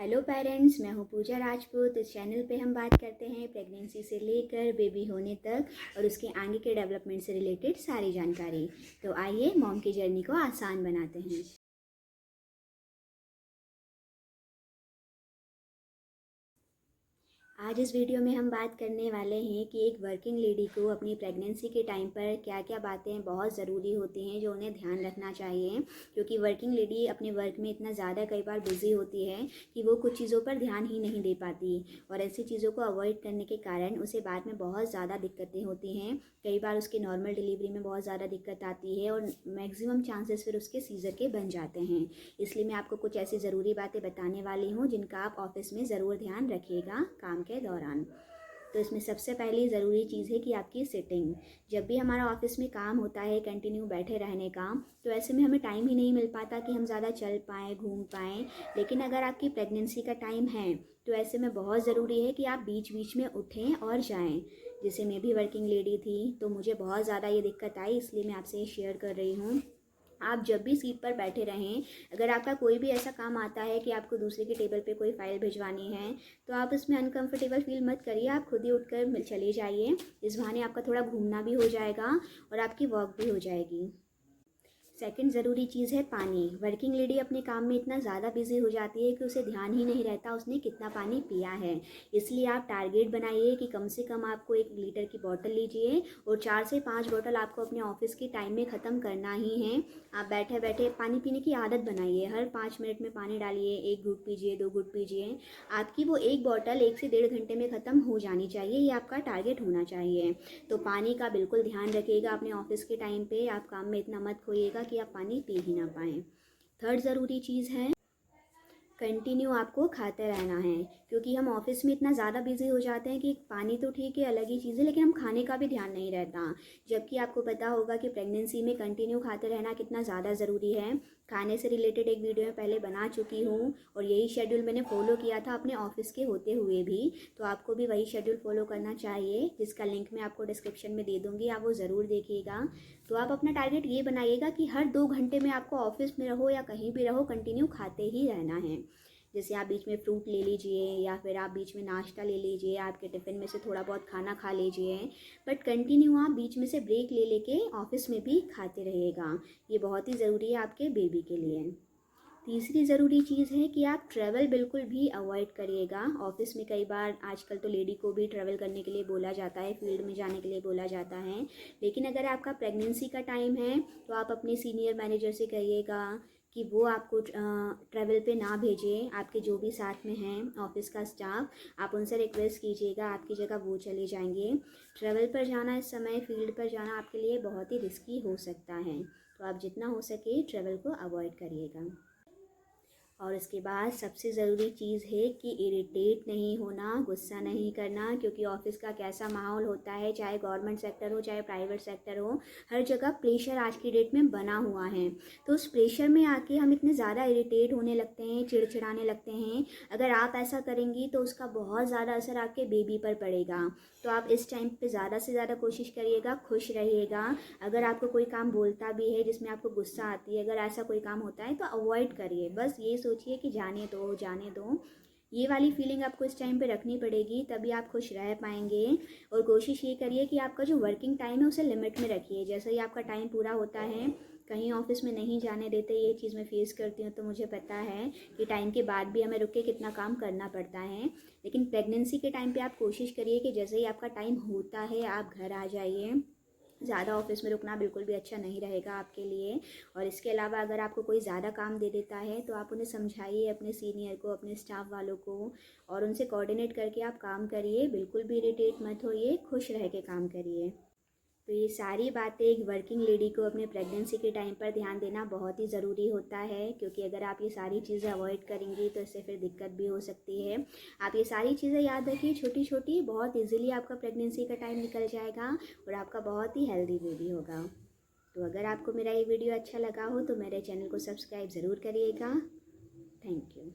Hello parents, मैं हूँ पूजा राजपूत। इस चैनल पे हम बात करते हैं प्रेगनेंसी से लेकर बेबी होने तक और उसके आगे के डेवलपमेंट से रिलेटेड सारी जानकारी। तो आइए मॉम की जर्नी को आसान बनाते हैं। आज इस वीडियो में हम बात करने वाले हैं कि एक वर्किंग लेडी को अपनी प्रेगनेंसी के टाइम पर क्या क्या बातें बहुत ज़रूरी होती हैं जो उन्हें ध्यान रखना चाहिए, क्योंकि वर्किंग लेडी अपने वर्क में इतना ज़्यादा कई बार बिजी होती है कि वो कुछ चीज़ों पर ध्यान ही नहीं दे पाती और ऐसी चीज़ों को अवॉइड करने के कारण उसे बाद में बहुत ज़्यादा दिक्कतें होती हैं। कई बार उसकी नॉर्मल डिलीवरी में बहुत ज़्यादा दिक्कत आती है और मैक्सिमम चांसेस फिर उसके सीज़र के बन जाते हैं। इसलिए मैं आपको कुछ ऐसी ज़रूरी बातें बताने वाली हूँ जिनका आप ऑफिस में ज़रूर ध्यान रखिएगा काम के दौरान। तो इसमें सबसे पहली ज़रूरी चीज़ है कि आपकी सिटिंग। जब भी हमारा ऑफिस में काम होता है कंटिन्यू बैठे रहने का, तो ऐसे में हमें टाइम ही नहीं मिल पाता कि हम ज़्यादा चल पाएँ, घूम पाएँ। लेकिन अगर आपकी प्रेगनेंसी का टाइम है तो ऐसे में बहुत ज़रूरी है कि आप बीच बीच में उठें और जाएं। जैसे मैं भी वर्किंग लेडी थी तो मुझे बहुत ज़्यादा ये दिक्कत आई, इसलिए मैं आपसे ये शेयर कर रही हूँ। आप जब भी सीट पर बैठे रहें, अगर आपका कोई भी ऐसा काम आता है कि आपको दूसरे के टेबल पे कोई फ़ाइल भिजवानी है, तो आप इसमें अनकंफर्टेबल फील मत करिए। आप खुद ही उठकर चले जाइए। इस बहाने आपका थोड़ा घूमना भी हो जाएगा और आपकी वॉक भी हो जाएगी। सेकंड ज़रूरी चीज़ है पानी। वर्किंग लेडी अपने काम में इतना ज़्यादा बिजी हो जाती है कि उसे ध्यान ही नहीं रहता उसने कितना पानी पिया है। इसलिए आप टारगेट बनाइए कि कम से कम आपको 1 लीटर की बॉटल लीजिए और 4 से 5 बॉटल आपको अपने ऑफिस के टाइम में ख़त्म करना ही है। आप बैठे बैठे पानी पीने की आदत बनाइए। हर 5 मिनट में पानी डालिए, 1 घूंट पीजिए, 2 घूंट पीजिए। आपकी वो एक बॉटल 1 से 1.5 घंटे में ख़त्म हो जानी चाहिए। ये आपका टारगेट होना चाहिए। तो पानी का बिल्कुल ध्यान रखिएगा अपने ऑफिस के टाइम पे। आप काम में इतना मत खोइएगा कि आप पानी पी ही ना पाएँ। थर्ड ज़रूरी चीज़ है, कंटिन्यू आपको खाते रहना है, क्योंकि हम ऑफिस में इतना ज़्यादा बिजी हो जाते हैं कि पानी तो ठीक है, अलग ही चीज़ है, लेकिन हम खाने का भी ध्यान नहीं रहता। जबकि आपको पता होगा कि प्रेगनेंसी में कंटिन्यू खाते रहना कितना ज़्यादा ज़रूरी है। खाने से रिलेटेड एक वीडियो मैं पहले बना चुकी हूँ और यही शेड्यूल मैंने फॉलो किया था अपने ऑफिस के होते हुए भी। तो आपको भी वही शेड्यूल फॉलो करना चाहिए, जिसका लिंक मैं आपको डिस्क्रिप्शन में दे दूँगी, आप वो ज़रूर देखिएगा। तो आप अपना टारगेट ये बनाइएगा कि हर 2 घंटे में आपको ऑफिस में रहो या कहीं भी रहो, कंटिन्यू खाते ही रहना है। जैसे आप बीच में फ्रूट ले लीजिए या फिर आप बीच में नाश्ता ले लीजिए, आपके टिफ़िन में से थोड़ा बहुत खाना खा लीजिए, बट कंटिन्यू आप बीच में से ब्रेक ले लेके ऑफिस में भी खाते रहिएगा। ये बहुत ही ज़रूरी है आपके बेबी के लिए। तीसरी ज़रूरी चीज़ है कि आप ट्रैवल बिल्कुल भी अवॉइड करिएगा। ऑफिस में कई बार आजकल तो लेडी को भी ट्रैवल करने के लिए बोला जाता है, फील्ड में जाने के लिए बोला जाता है। लेकिन अगर आपका प्रेगनेंसी का टाइम है तो आप अपने सीनियर मैनेजर से कहिएगा कि वो आपको ट्रैवल पे ना भेजें। आपके जो भी साथ में हैं ऑफिस का स्टाफ, आप उनसे रिक्वेस्ट कीजिएगा, आपकी जगह वो चले जाएंगे। ट्रैवल पर जाना इस समय, फील्ड पर जाना आपके लिए बहुत ही रिस्की हो सकता है। तो आप जितना हो सके ट्रैवल को अवॉइड करिएगा। और इसके बाद सबसे ज़रूरी चीज़ है कि इरिटेट नहीं होना, गुस्सा नहीं करना, क्योंकि ऑफिस का कैसा माहौल होता है, चाहे गवर्नमेंट सेक्टर हो चाहे प्राइवेट सेक्टर हो, हर जगह प्रेशर आज की डेट में बना हुआ है। तो उस प्रेशर में आके हम इतने ज़्यादा इरिटेट होने लगते हैं, चिड़चिड़ाने लगते हैं। अगर आप ऐसा करेंगी तो उसका बहुत ज़्यादा असर आपके बेबी पर पड़ेगा। तो आप इस टाइम पे ज़्यादा से ज़्यादा कोशिश करिएगा, खुश रहिएगा। अगर आपको कोई काम बोलता भी है जिसमें आपको गुस्सा आती है, अगर ऐसा कोई काम होता है तो अवॉइड करिए। बस ये सोचिए कि जाने दो जाने दो। ये वाली फीलिंग आपको इस टाइम पे रखनी पड़ेगी, तभी आप खुश रह पाएंगे। और कोशिश ये करिए कि आपका जो वर्किंग टाइम है उसे लिमिट में रखिए। जैसे ही आपका टाइम पूरा होता है, कहीं ऑफिस में नहीं जाने देते। ये चीज़ मैं फेस करती हूँ तो मुझे पता है कि टाइम के बाद भी हमें रुक के कितना काम करना पड़ता है। लेकिन प्रेगनेंसी के टाइम पे आप कोशिश करिए कि जैसे ही आपका टाइम होता है आप घर आ जाइए। ज़्यादा ऑफिस में रुकना बिल्कुल भी अच्छा नहीं रहेगा आपके लिए। और इसके अलावा अगर आपको कोई ज़्यादा काम दे देता है तो आप उन्हें समझाइए, अपने सीनियर को, अपने स्टाफ वालों को, और उनसे कोऑर्डिनेट करके आप काम करिए। बिल्कुल भी इरिटेट मत होइए, खुश रह के काम करिए। तो ये सारी बातें एक वर्किंग लेडी को अपने प्रेगनेंसी के टाइम पर ध्यान देना बहुत ही ज़रूरी होता है, क्योंकि अगर आप ये सारी चीज़ें अवॉइड करेंगी तो इससे फिर दिक्कत भी हो सकती है। आप ये सारी चीज़ें याद रखिए, छोटी छोटी, बहुत इजीली आपका प्रेगनेंसी का टाइम निकल जाएगा और आपका बहुत ही हेल्दी बेबी होगा। तो अगर आपको मेरा ये वीडियो अच्छा लगा हो तो मेरे चैनल को सब्सक्राइब ज़रूर करिएगा। Thank you.